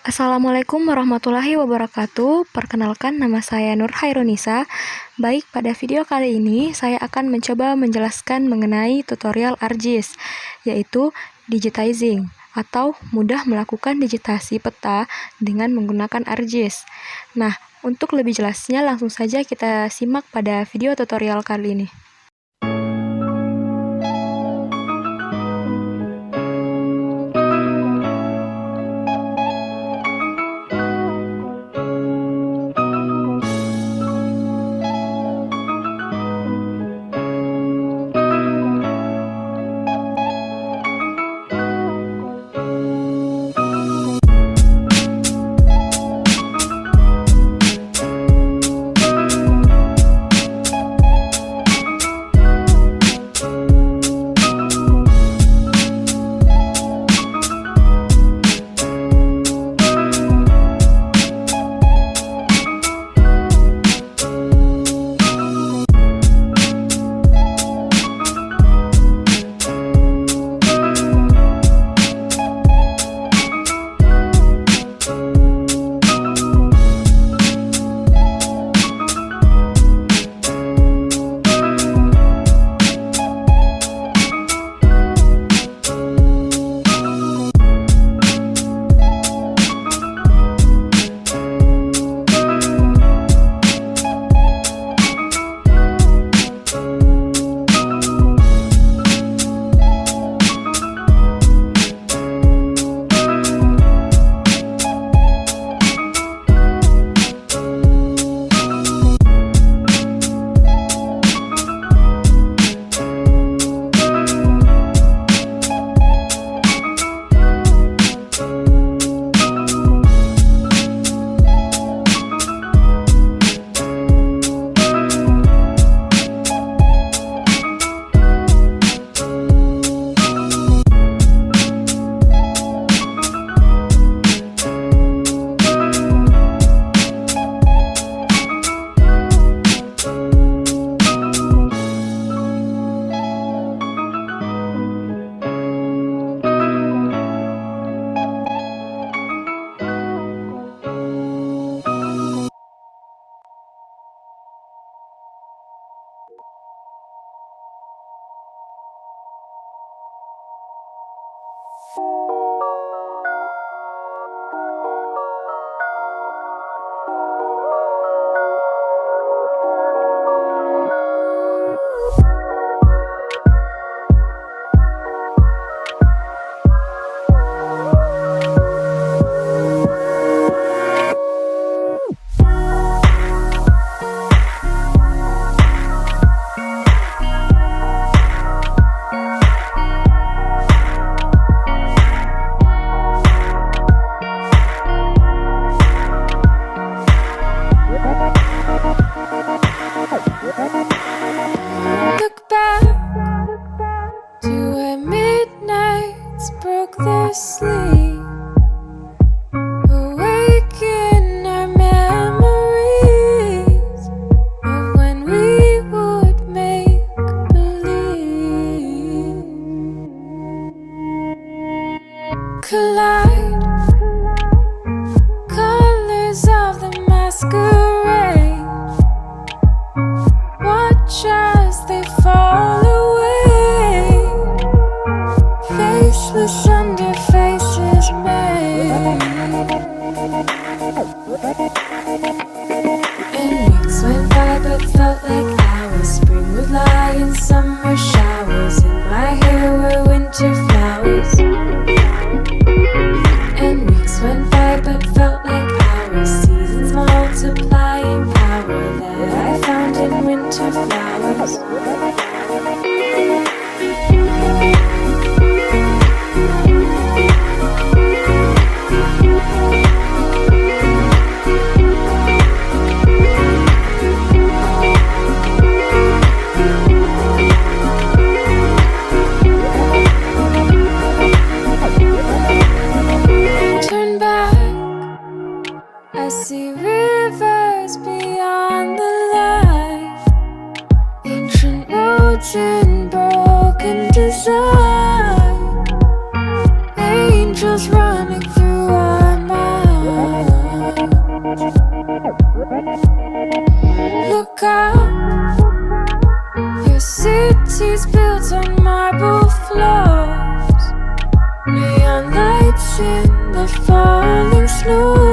Assalamualaikum warahmatullahi wabarakatuh. Perkenalkan, nama saya Nur Khairunisa. Baik, pada video kali ini saya akan mencoba menjelaskan mengenai tutorial ArcGIS, yaitu Digitizing atau mudah melakukan digitasi peta dengan menggunakan ArcGIS. Nah, untuk lebih jelasnya langsung saja kita simak pada video tutorial kali ini. Look back to when midnights broke their sleep, awaken our memories of when we would make believe. Collide, colors of the masquerade. Watch as they fall away, faceless under faces made. And weeks went by but felt like hours. Spring would lie in summer showers. In my hair were winter flowers. And weeks went by but felt like hours. Seasons multiply in power that I found in winter flowers. Turn back, I see rivers beyond the line, ancient roads in broken design, angels running through our minds. in the falling snow.